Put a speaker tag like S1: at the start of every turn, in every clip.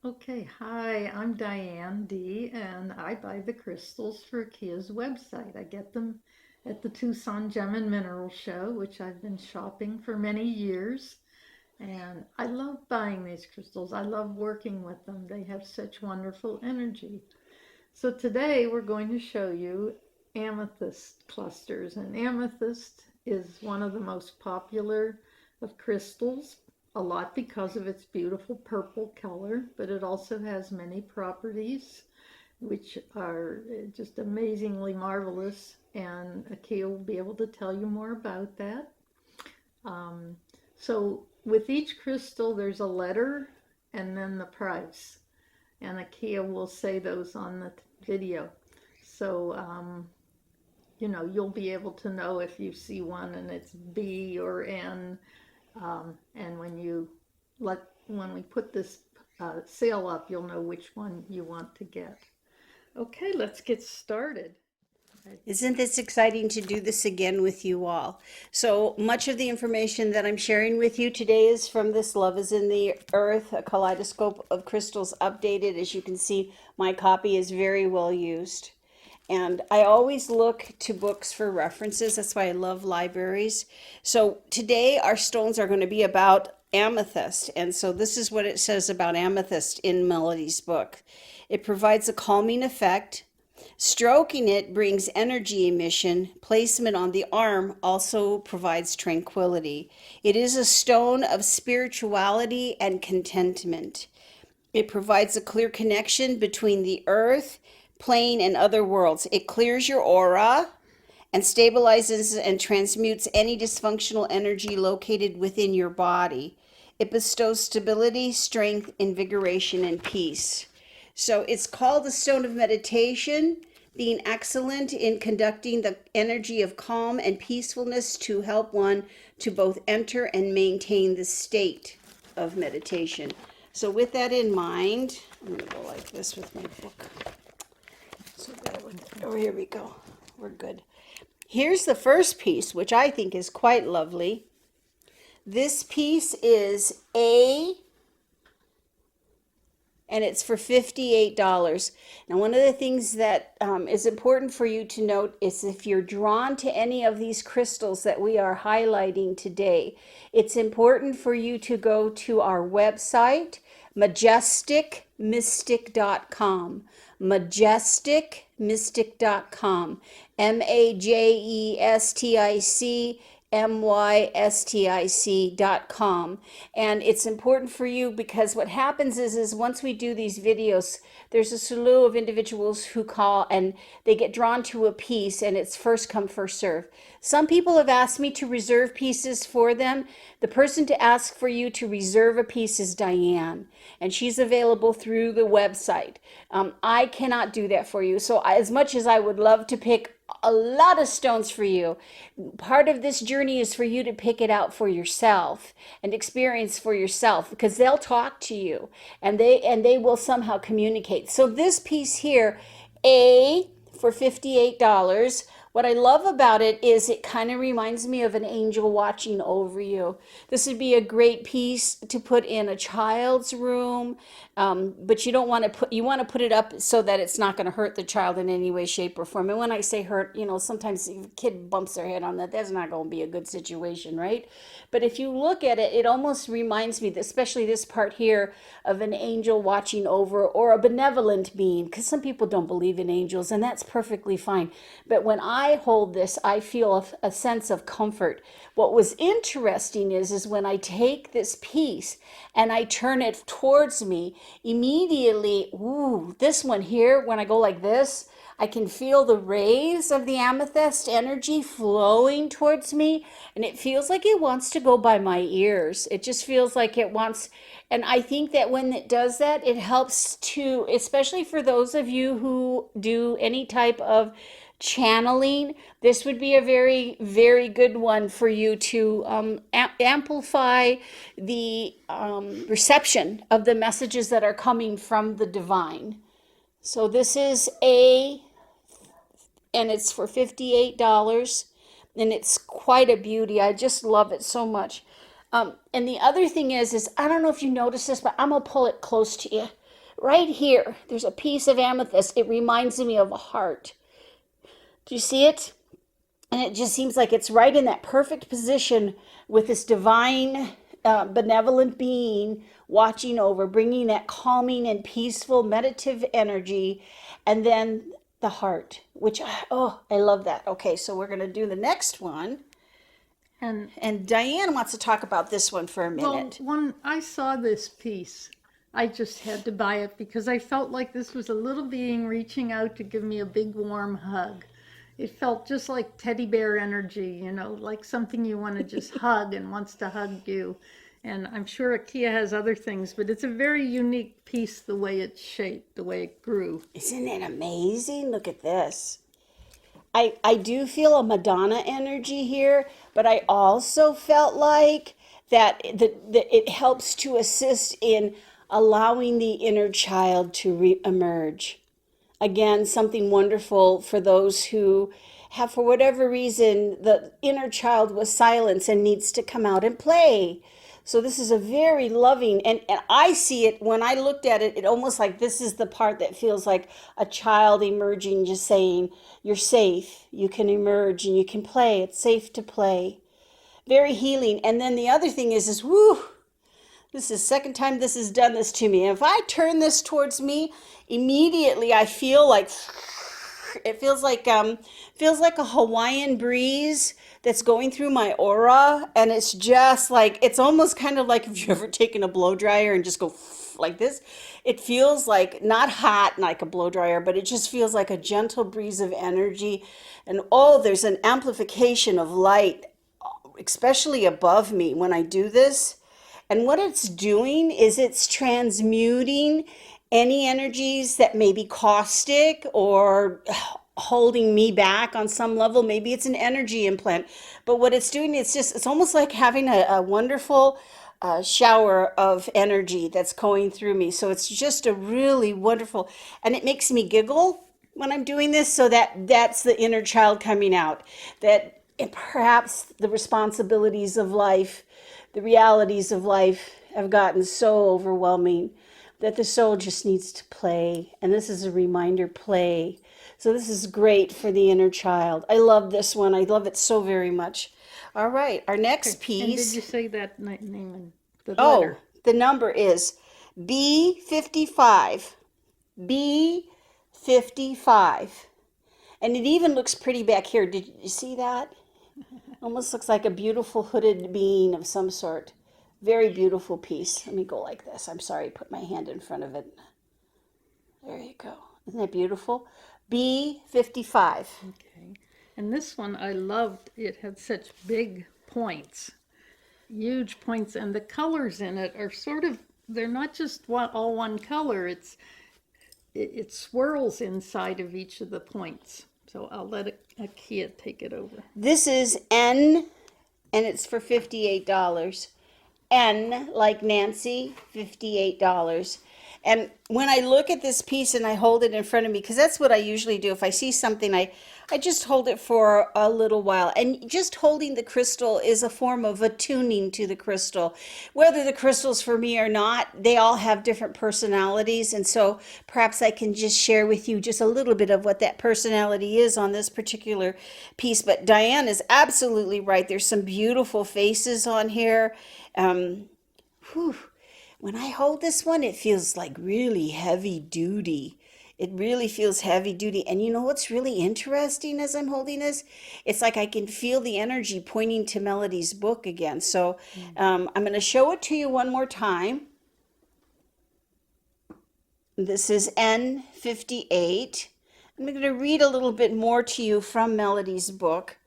S1: Okay, hi, I'm Diane D, and I buy the crystals for Kia's website. I get them at the Tucson Gem and Mineral Show, which I've been shopping for many years. And I love buying these crystals. I love working with them. They have such wonderful energy. So today we're going to show you amethyst clusters. And amethyst is one of the most popular of crystals, a lot because of its beautiful purple color, but it also has many properties which are just amazingly marvelous. And Akia will be able to tell you more about that. Um, so with each crystal, there's a letter and then the price. And Akia will say those on the video. So, you'll be able to know if you see one and it's B or N. And when we put this sale up, you'll know which one you want to get. Okay, let's get started.
S2: Isn't this exciting to do this again with you all? So much of the information that I'm sharing with you today is from this Love is in the Earth, a kaleidoscope of crystals updated. As you can see, my copy is very well used. And I always look to books for references. That's why I love libraries. So today our stones are going to be about amethyst. And so this is what it says about amethyst in Melody's book. It provides a calming effect. Stroking it brings energy emission. Placement on the arm also provides tranquility. It is a stone of spirituality and contentment. It provides a clear connection between the earth, plane, and other worlds. It clears your aura and stabilizes and transmutes any dysfunctional energy located within your body. It bestows stability, strength, invigoration, and peace. So it's called the stone of meditation, being excellent in conducting the energy of calm and peacefulness to help one to both enter and maintain the state of meditation. So with that in mind, I'm going to go like this with my book. So oh, here we go. We're good. Here's the first piece, which I think is quite lovely. This piece is and it's for $58. Now, one of the things that is important for you to note is if you're drawn to any of these crystals that we are highlighting today, it's important for you to go to our website, majesticmystic.com. Majesticmystic.com. MAJESTIC.com. And it's important for you because what happens is once we do these videos, there's a slew of individuals who call and they get drawn to a piece, and it's first come, first serve. Some people have asked me to reserve pieces for them. The person to ask for you to reserve a piece is Diane, and she's available through the website. I cannot do that for you. So as much as I would love to pick a lot of stones for you, part of this journey is for you to pick it out for yourself and experience for yourself, because they'll talk to you and they will somehow communicate. So this piece here, for $58. What I love about it is it kind of reminds me of an angel watching over you. This would be a great piece to put in a child's room, but you don't want to you want to put it up so that it's not going to hurt the child in any way, shape, or form. And when I say hurt, sometimes if a kid bumps their head on that, that's not going to be a good situation, right? But if you look at it, it almost reminds me, especially this part here, of an angel watching over or a benevolent being, because some people don't believe in angels, and that's perfectly fine. But when I hold this, I feel a sense of comfort. What was interesting is when I take this piece and I turn it towards me, immediately, ooh, this one here, when I go like this, I can feel the rays of the amethyst energy flowing towards me, and it feels like it wants to go by my ears. It just feels like it wants, and I think that when it does that, it helps to, especially for those of you who do any type of channeling, this would be a very, very good one for you to amplify the reception of the messages that are coming from the divine. So this is and it's for $58, and it's quite a beauty. I just love it so much. And the other thing is I don't know if you notice this, but I'm gonna pull it close to you. right here, there's a piece of amethyst. It reminds me of a heart. Do you see it? And it just seems like it's right in that perfect position with this divine, benevolent being watching over, bringing that calming and peaceful meditative energy. And then the heart, which, oh, I love that. Okay, so we're going to do the next one. And Diane wants to talk about this one for a minute.
S1: Well, when I saw this piece, I just had to buy it because I felt like this was a little being reaching out to give me a big warm hug. It felt just like teddy bear energy, like something you want to just hug and wants to hug you. And I'm sure Amethyst has other things, but it's a very unique piece, the way it's shaped, the way it grew.
S2: Isn't it amazing? Look at this. I do feel a Madonna energy here, but I also felt like that it helps to assist in allowing the inner child to re-emerge. Again, something wonderful for those who have, for whatever reason, the inner child was silenced and needs to come out and play. So this is a very loving, and I see it, when I looked at it, it almost like this is the part that feels like a child emerging, just saying, you're safe, you can emerge and you can play, it's safe to play. Very healing. And then the other thing is whoo, this is the second time this has done this to me. If I turn this towards me, immediately I feel like, it feels like a Hawaiian breeze that's going through my aura, and it's just like, it's almost kind of like if you've ever taken a blow dryer and just go like this. It feels like not hot like a blow dryer, but it just feels like a gentle breeze of energy. And oh, there's an amplification of light, especially above me when I do this. And what it's doing is it's transmuting any energies that may be caustic or holding me back on some level. Maybe it's an energy implant, but what it's doing, it's almost like having a wonderful shower of energy that's going through me. So it's just a really wonderful, and it makes me giggle when I'm doing this. So that's the inner child coming out, that perhaps the responsibilities of life, the realities of life have gotten so overwhelming that the soul just needs to play. And this is a reminder, play. So this is great for the inner child. I love this one. I love it so very much. All right, our next piece.
S1: And did you say that name and the
S2: Oh,
S1: letter?
S2: the number is B55. B55. And it even looks pretty back here. Did you see that? Almost looks like a beautiful hooded being of some sort. Very beautiful piece. Let me go like this. I'm sorry, put my hand in front of it. There you go. Isn't that beautiful? B55.
S1: Okay. And this one I loved. It had such big points, huge points, and the colors in it are sort of, they're not just all one color. It swirls inside of each of the points. So I'll let Amethyst take it over.
S2: This is N, and it's for $58. N, like Nancy, $58. And when I look at this piece and I hold it in front of me, because that's what I usually do. If I see something, I just hold it for a little while. And just holding the crystal is a form of attuning to the crystal. Whether the crystals for me or not, they all have different personalities. And so perhaps I can just share with you just a little bit of what that personality is on this particular piece. But Diane is absolutely right. There's some beautiful faces on here. When I hold this one, it feels like really heavy duty. It really feels heavy duty. And you know what's really interesting as I'm holding this? It's like I can feel the energy pointing to Melody's book again. So I'm going to show it to you one more time. This is N58. I'm going to read a little bit more to you from Melody's book.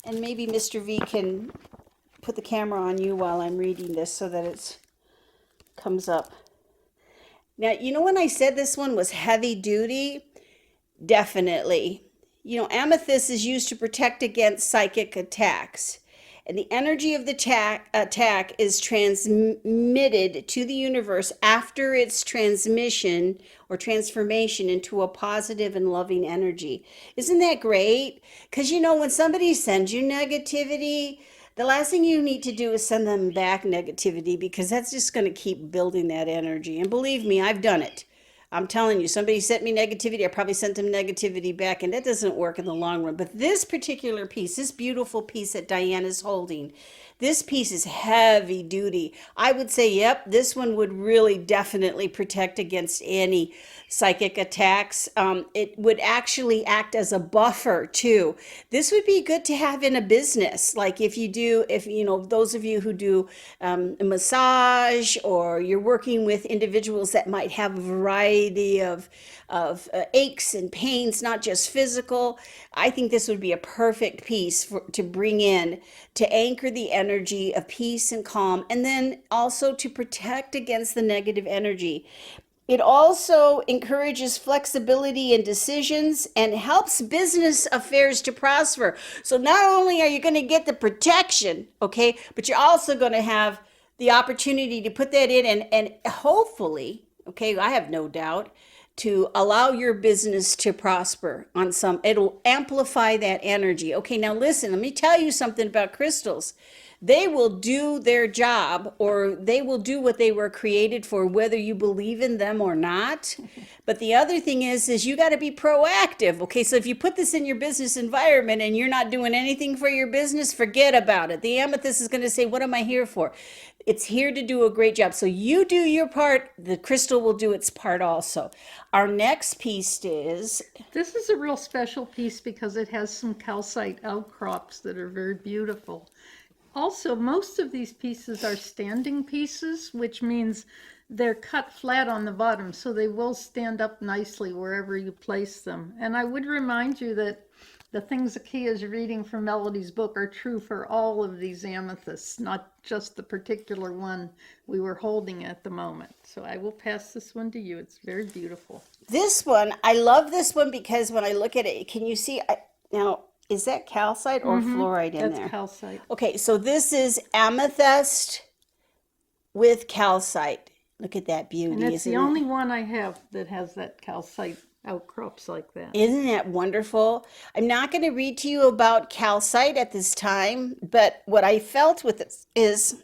S2: And maybe Mr. V can put the camera on you while I'm reading this so that it comes up. Now, you know when I said this one was heavy duty? Definitely. You know, amethyst is used to protect against psychic attacks. And the energy of the attack is transmitted to the universe after its transmission or transformation into a positive and loving energy. Isn't that great? Because, you know, when somebody sends you negativity, The last thing you need to do is send them back negativity, because that's just going to keep building that energy. And believe me, I've done it. I'm telling you, somebody sent me negativity. I probably sent them negativity back, and that doesn't work in the long run. But this particular piece, this beautiful piece that Diane is holding, this piece is heavy duty. I would say, yep, this one would really definitely protect against any psychic attacks. It would actually act as a buffer too. This would be good to have in a business. Like if you know, those of you who do a massage, or you're working with individuals that might have a variety of aches and pains, not just physical. I think this would be a perfect piece to bring in to anchor the energy of peace and calm, and then also to protect against the negative energy. It also encourages flexibility in decisions and helps business affairs to prosper. So not only are you going to get the protection, okay, but you're also going to have the opportunity to put that in, and hopefully, okay, I have no doubt, to allow your business to prosper on some, it'll amplify that energy. Okay, now listen, let me tell you something about crystals. They will do their job, or they will do what they were created for, whether you believe in them or not. But the other thing is you got to be proactive. Okay, so if you put this in your business environment and you're not doing anything for your business, forget about it. The amethyst is going to say, what am I here for? It's here to do a great job. So you do your part, the crystal will do its part also. Our next piece is,
S1: This is a real special piece because it has some calcite outcrops that are very beautiful. Also, most of these pieces are standing pieces, which means they're cut flat on the bottom, so they will stand up nicely wherever you place them. And I would remind you that the things Akia is reading from Melody's book are true for all of these amethysts, not just the particular one we were holding at the moment. So I will pass this one to you. It's very beautiful.
S2: this one, I love this one because when I look at it, can you see, now, is that calcite or fluoride in
S1: That's
S2: there?
S1: calcite.
S2: Okay, so this is amethyst with calcite. Look at that
S1: And
S2: beauty,
S1: it's
S2: isn't
S1: the
S2: it?
S1: only one I have that has that calcite outcrops like that.
S2: Isn't that wonderful? I'm not going to read to you about calcite at this time, but what I felt with this is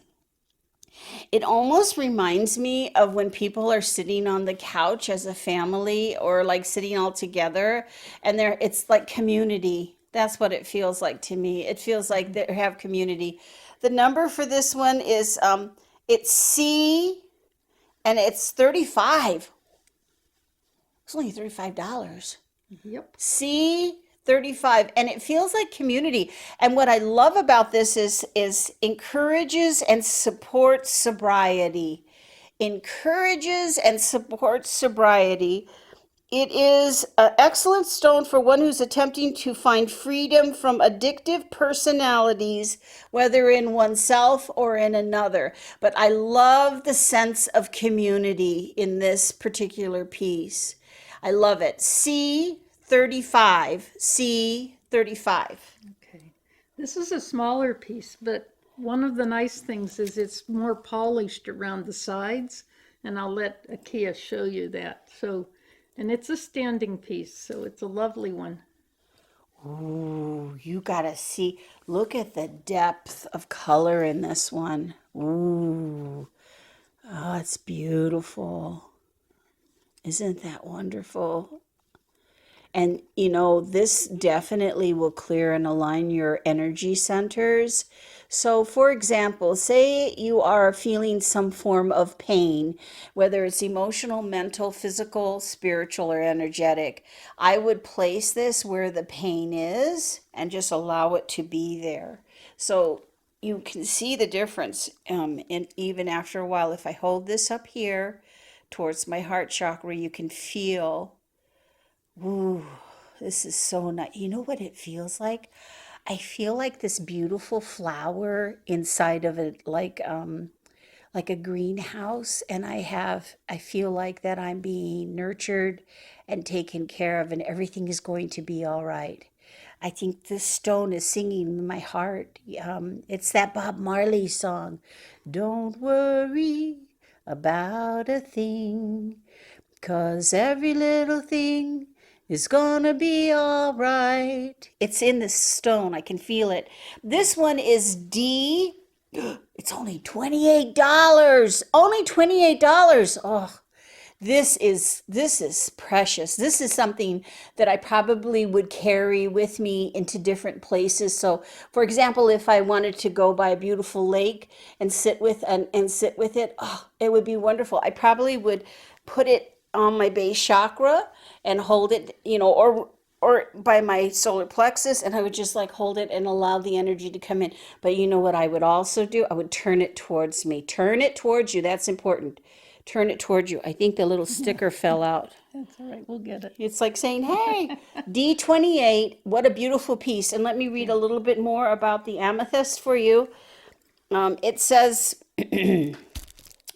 S2: it almost reminds me of when people are sitting on the couch as a family, or like sitting all together, and it's like community. That's what it feels like to me. It feels like they have community. The number for this one is it's C, and it's 35. It's only $35.
S1: Yep.
S2: C35, and it feels like community. And what I love about this is encourages and supports sobriety. Encourages and supports sobriety. It is an excellent stone for one who's attempting to find freedom from addictive personalities, whether in oneself or in another. But I love the sense of community in this particular piece. I love it. C35. C35.
S1: Okay. This is a smaller piece, but one of the nice things is it's more polished around the sides, and I'll let Akia show you that. So, and it's a standing piece, so it's a lovely one.
S2: Ooh, you gotta see. Look at the depth of color in this one. Ooh, oh, it's beautiful. Isn't that wonderful? And you know, this definitely will clear and align your energy centers. So, for example, say you are feeling some form of pain, whether it's emotional, mental, physical, spiritual, or energetic. I would place this where the pain is and just allow it to be there. So, you can see the difference. And even after a while, if I hold this up here towards my heart chakra, you can feel. Ooh, this is so nice. You know what it feels like? I feel like this beautiful flower inside of it, like a greenhouse, and I feel like that I'm being nurtured and taken care of, and everything is going to be all right. I think this stone is singing in my heart. It's that Bob Marley song. Don't worry about a thing, 'cause every little thing is gonna be all right. It's in this stone. I can feel it. This one is D. It's only $28. Only $28. Oh, this is precious. This is something that I probably would carry with me into different places. So, for example, if I wanted to go by a beautiful lake and sit with it, oh, it would be wonderful. I probably would put it on my base chakra and hold it, or by my solar plexus, and I would just like hold it and allow the energy to come in. But you know what I would also do? I would turn it towards me. Turn it towards you. That's important. Turn it towards you. I think the little sticker fell out.
S1: That's all right. We'll get it.
S2: It's like saying, hey, D28, what a beautiful piece. And let me read a little bit more about the amethyst for you. It says,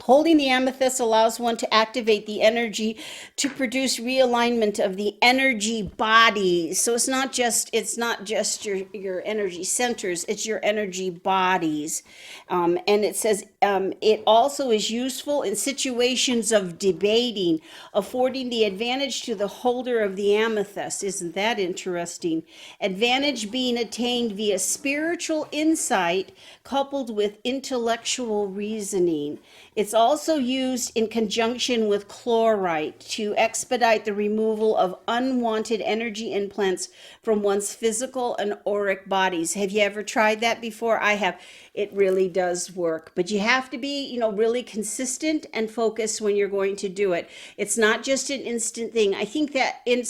S2: holding the amethyst allows one to activate the energy to produce realignment of the energy bodies. So it's not just your energy centers, it's your energy bodies. And it says it also is useful in situations of debating, affording the advantage to the holder of the amethyst. Isn't that interesting? Advantage being attained via spiritual insight coupled with intellectual reasoning. It's also used in conjunction with chlorite to expedite the removal of unwanted energy implants from one's physical and auric bodies. Have you ever tried that before? I have. It really does work, but you have to be, really consistent and focused when you're going to do it. It's not just an instant thing. I think that in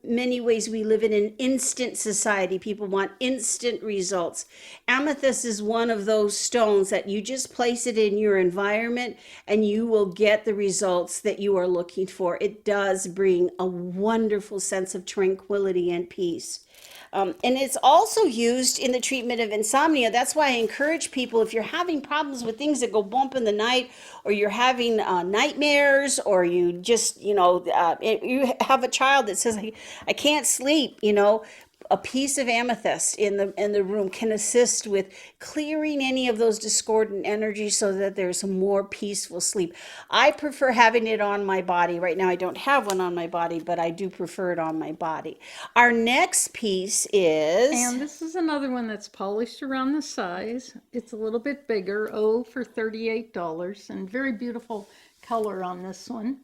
S2: many ways we live in an instant society. People want instant results. Amethyst is one of those stones that you just place it in your environment and you will get the results that you are looking for. It does bring a wonderful sense of tranquility and peace. And it's also used in the treatment of insomnia. That's why I encourage people, if you're having problems with things that go bump in the night, or you're having nightmares, or you just, you have a child that says, I can't sleep, a piece of amethyst in the room can assist with clearing any of those discordant energies so that there's a more peaceful sleep. I prefer having it on my body. Right now I don't have one on my body, but I do prefer it on my body. Our next piece is...
S1: And this is another one that's polished around the size. It's a little bit bigger, for $38, and very beautiful color on this one.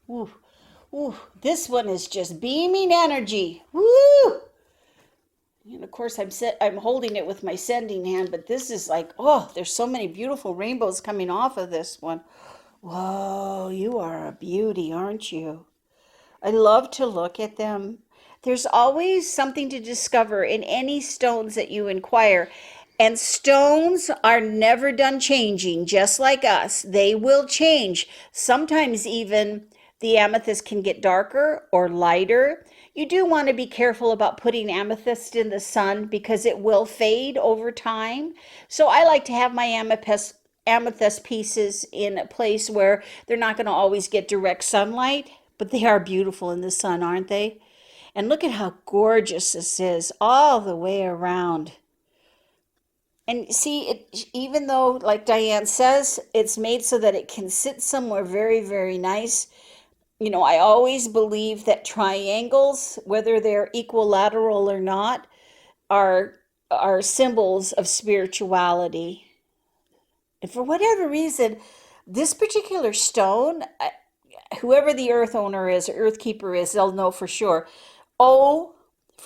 S2: Ooh. Ooh, this one is just beaming energy. Woo! And of course, I'm holding it with my sending hand, but this is like, there's so many beautiful rainbows coming off of this one. Whoa, you are a beauty, aren't you? I love to look at them. There's always something to discover in any stones that you inquire. And stones are never done changing, just like us. They will change. Sometimes even the amethyst can get darker or lighter. You do want to be careful about putting amethyst in the sun because it will fade over time. So I like to have my amethyst pieces in a place where they're not going to always get direct sunlight, but they are beautiful in the sun, aren't they? And look at how gorgeous this is all the way around. And see, even though, like Diane says, it's made so that it can sit somewhere very, very nice. I always believe that triangles, whether they're equilateral or not, are symbols of spirituality. And for whatever reason, this particular stone, whoever the earth owner is, or earth keeper is, they'll know for sure. For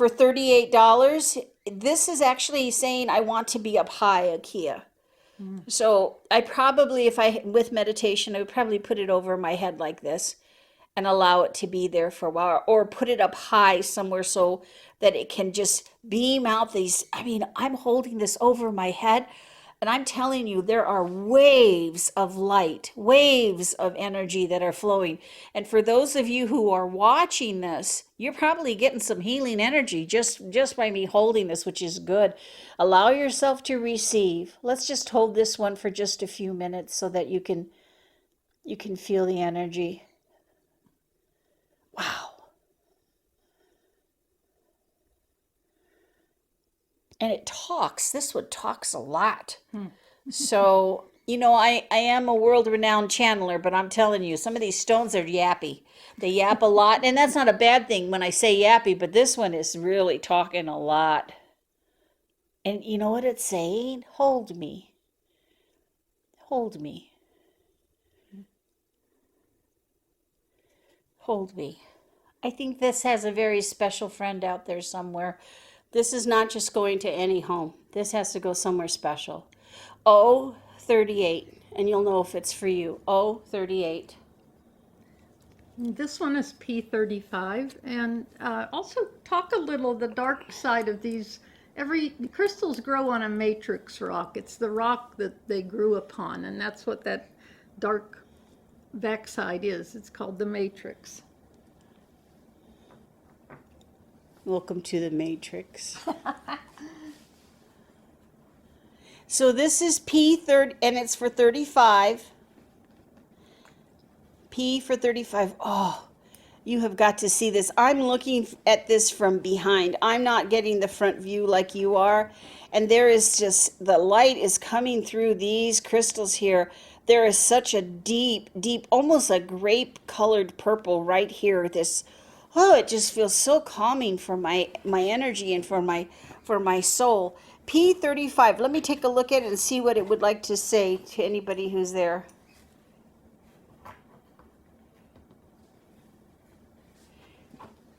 S2: $38, this is actually saying I want to be up high, Akeeya. So I probably, with meditation, I would probably put it over my head like this and allow it to be there for a while, or put it up high somewhere so that it can just beam out these. I'm holding this over my head, and I'm telling you, there are waves of light, waves of energy that are flowing. And for those of you who are watching this, you're probably getting some healing energy just by me holding this, which is good. Allow yourself to receive. Let's just hold this one for just a few minutes so that you can feel the energy. Wow. And it talks. This one talks a lot. So You know, I am a world-renowned channeler, but I'm telling you, some of these stones are yappy. They yap a lot, and that's not a bad thing when I say yappy, but this one is really talking a lot. And you know what it's saying? Hold me. Hold me. Hold me. I think this has a very special friend out there somewhere. This is not just going to any home. This has to go somewhere special. Oh, 38, and you'll know if it's for you. Oh, 38.
S1: This one is P35, and also talk a little the dark side of these. Every crystals grow on a matrix rock. It's the rock that they grew upon, and that's what that dark backside is. It's called the matrix.
S2: Welcome to the Matrix. So this is P30, and it's for 35. P for 35. Oh, you have got to see this. I'm looking at this from behind. I'm not getting the front view like you are. And there is just, the light is coming through these crystals here. There is such a deep, deep, almost a grape colored purple right here. This, oh, it just feels so calming for my energy and for my soul. P35. Let me take a look at it and see what it would like to say to anybody who's there.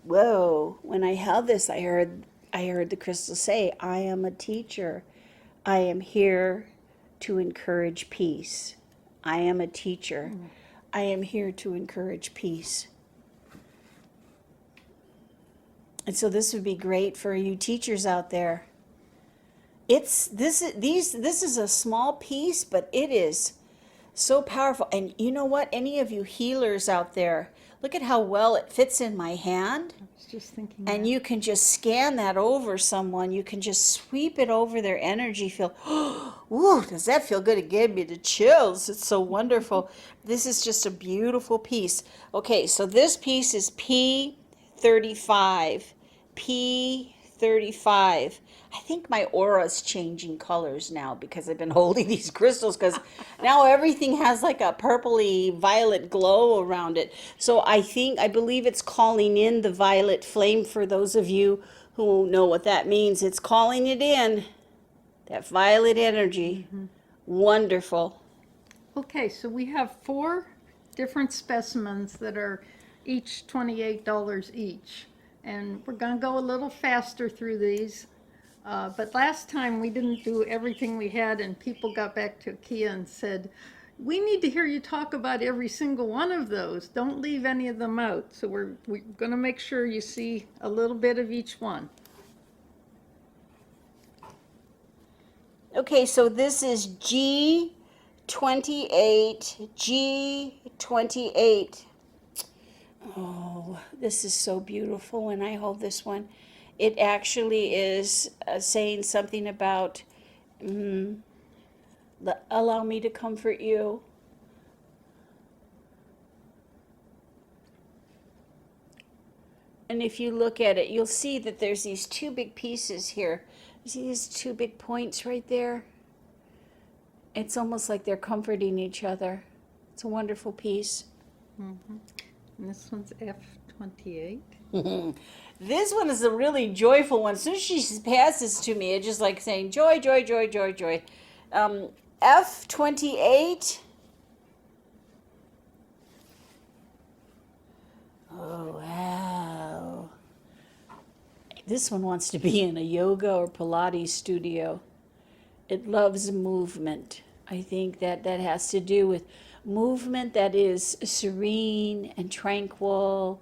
S2: Whoa, when I held this, I heard the crystal say, I am a teacher. I am here to encourage peace. I am a teacher. I am here to encourage peace. And so this would be great for you teachers out there. This is a small piece, but it is so powerful. And you know what? Any of you healers out there, look at how well it fits in my hand.
S1: I was just thinking
S2: And
S1: that.
S2: you can just scan that over someone. You can just sweep it over their energy field. Ooh, does that feel good? It gave me the chills. It's so wonderful. This is just a beautiful piece. Okay, so this piece is P35. P35. I think my aura's changing colors now because I've been holding these crystals, because now everything has like a purpley violet glow around it. So I believe it's calling in the violet flame. For those of you who know what that means, it's calling it in, that violet energy. Wonderful.
S1: Okay, so we have 4 different specimens that are each $28 each. And we're going to go a little faster through these. But last time we didn't do everything we had, and people got back to Kia and said, we need to hear you talk about every single one of those. Don't leave any of them out. So we're going to make sure you see a little bit of each one.
S2: Okay, so this is G28, G28. Oh, this is so beautiful when I hold this one. It actually is saying something about, allow me to comfort you. And if you look at it, you'll see that there's these 2 big pieces here. You see these 2 big points right there? It's almost like they're comforting each other. It's a wonderful piece.
S1: And this one's F28.
S2: This one is a really joyful one. As soon as she passes to me, it's just like saying joy, joy, joy, joy, joy. F28. Oh, wow. This one wants to be in a yoga or Pilates studio. It loves movement. I think that has to do with movement that is serene and tranquil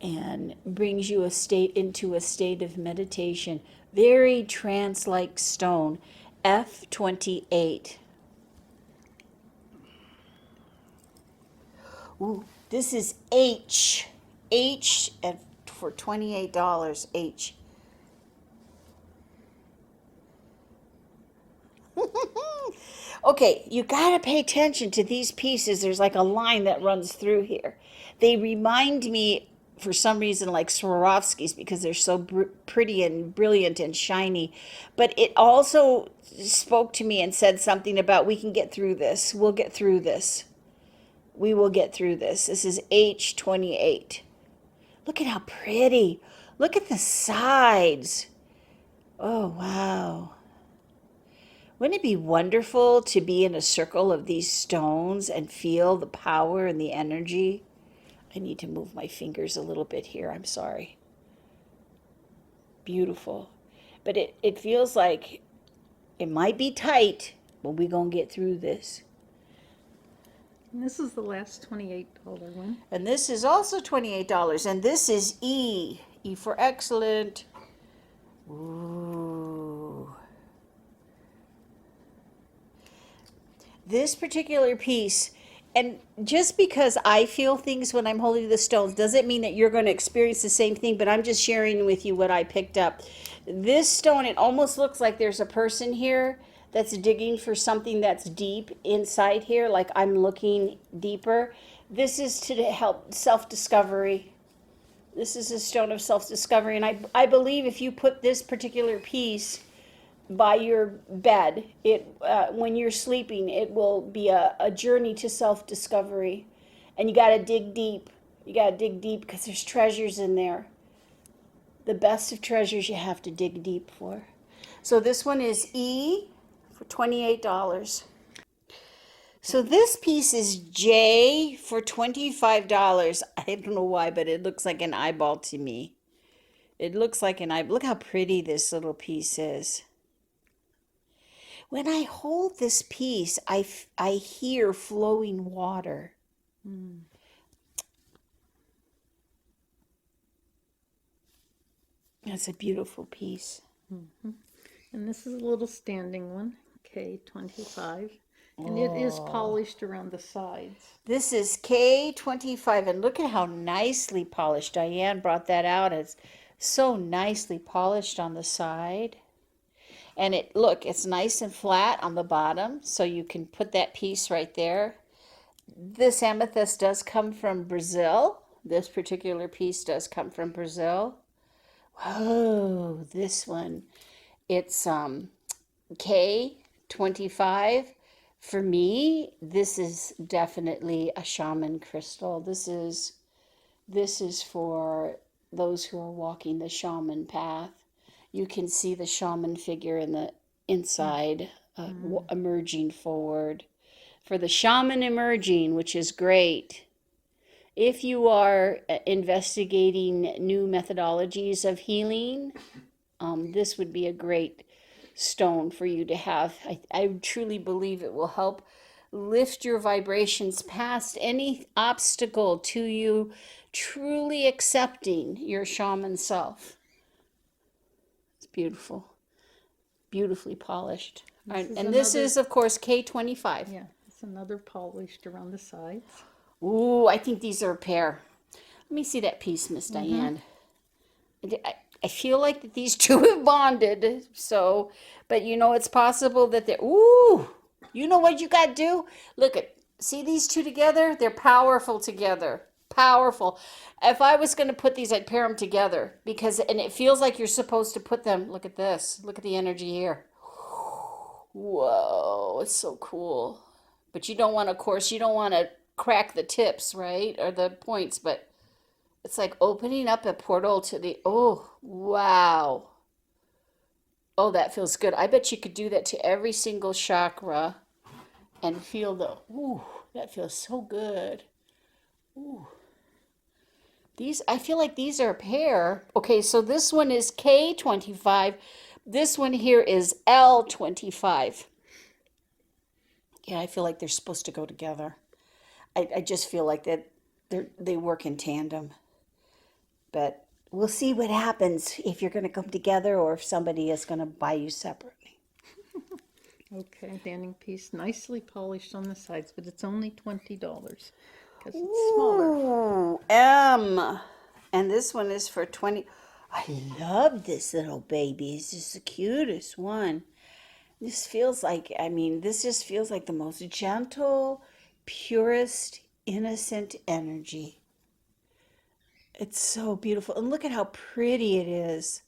S2: and brings you into a state of meditation. Very trance-like stone. F28. Ooh, this is H. H for $28. H. Okay, you got to pay attention to these pieces. There's like a line that runs through here. They remind me for some reason like Swarovskis because they're so pretty and brilliant and shiny. But it also spoke to me and said something about we can get through this. We'll get through this. We will get through this. This is H28. Look at how pretty. Look at the sides. Oh, wow. Wouldn't it be wonderful to be in a circle of these stones and feel the power and the energy? I need to move my fingers a little bit here. I'm sorry. Beautiful. But it feels like it might be tight, but we're going to get through this.
S1: And this is the last $28 one.
S2: And this is also $28. And this is E. E for excellent. Ooh. This particular piece, and just because I feel things when I'm holding the stones doesn't mean that you're going to experience the same thing, but I'm just sharing with you what I picked up. This stone, it almost looks like there's a person here that's digging for something that's deep inside here, like I'm looking deeper. This is to help self-discovery. This is a stone of self-discovery, and I believe if you put this particular piece by your bed, it when you're sleeping, it will be a journey to self-discovery. And you got to dig deep. You got to dig deep because there's treasures in there. The best of treasures you have to dig deep for. So this one is E for $28. So this piece is J for $25. I don't know why, but it looks like an eyeball to me. It looks like an eyeball. Look how pretty this little piece is. When I hold this piece, I hear flowing water. That's a beautiful piece.
S1: And this is a little standing one, K25. And it is polished around the sides.
S2: This is K25, and look at how nicely polished. Diane brought that out. It's so nicely polished on the side. And it's nice and flat on the bottom, so you can put that piece right there. This amethyst does come from Brazil. This particular piece does come from Brazil. Whoa, this one. It's K25. For me, this is definitely a shaman crystal. This is for those who are walking the shaman path. You can see the shaman figure in the inside emerging forward. For the shaman emerging, which is great. If you are investigating new methodologies of healing, this would be a great stone for you to have. I truly believe it will help lift your vibrations past any obstacle to you truly accepting your shaman self. It's beautiful. Beautifully polished. This is, of course, K25.
S1: Yeah, it's another polished around the sides.
S2: Ooh, I think these are a pair. Let me see that piece, Miss Diane. I feel like that these two have bonded. So, but it's possible that they're, ooh, you know what you got to do? Look see these two together? They're powerful together. Powerful. If I was going to put these, I'd pair them together and it feels like you're supposed to put them. Look at this. Look at the energy here. Whoa, it's so cool. But you don't want to crack the tips, right? Or the points, but it's like opening up a portal to oh, wow. Oh, that feels good. I bet you could do that to every single chakra and feel ooh, that feels so good. Ooh. I feel like these are a pair. Okay, so this one is K25. This one here is L25. Yeah, I feel like they're supposed to go together. I just feel like that they work in tandem. But we'll see what happens if you're going to come together or if somebody is going to buy you separately.
S1: Okay, standing piece, nicely polished on the sides, but it's only $20 because it's smaller.
S2: Ooh, M. And this one is for 20. I love this little baby. It's just the cutest one. This just feels like the most gentle, purest, innocent energy. It's so beautiful. And look at how pretty it is.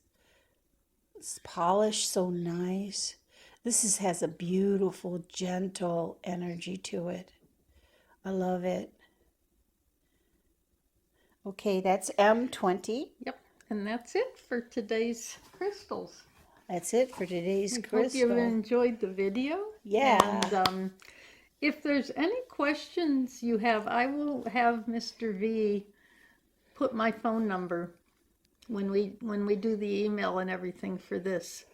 S2: It's polished, so nice. Has a beautiful, gentle energy to it. I love it. Okay, that's M20.
S1: Yep. And that's it for today's crystals.
S2: That's it for today's
S1: We hope you've
S2: crystal.
S1: enjoyed the video.
S2: Yeah.
S1: And if there's any questions you have, I will have Mr. V put my phone number when we do the email and everything for this.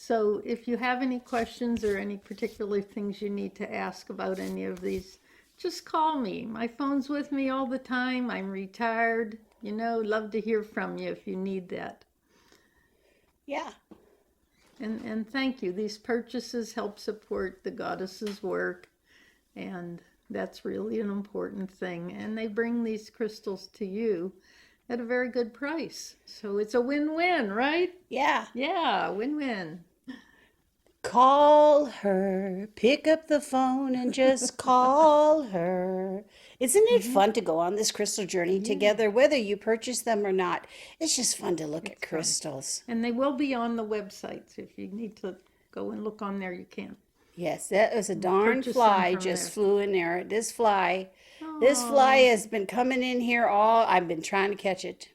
S1: So if you have any questions or any particular things you need to ask about any of these, just call me. My phone's with me all the time. I'm retired. Love to hear from you if you need that.
S2: Yeah.
S1: And thank you. These purchases help support the goddess's work, and that's really an important thing. And they bring these crystals to you at a very good price. So it's a win-win, right?
S2: Yeah.
S1: Yeah, win-win.
S2: Call her. Pick up the phone and just call her. Isn't it fun to go on this crystal journey together, whether you purchase them or not? It's just fun to look at
S1: It's fun.
S2: crystals.
S1: And they will be on the websites. If you need to go and look on there, you can.
S2: Yes, that was a darn
S1: Purchase them
S2: fly
S1: from
S2: just
S1: there.
S2: flew in there. This fly
S1: Oh,
S2: has been coming in here I've been trying to catch it.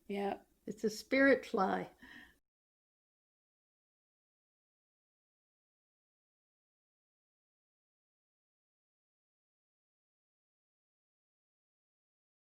S2: Yeah.
S1: it's a spirit fly.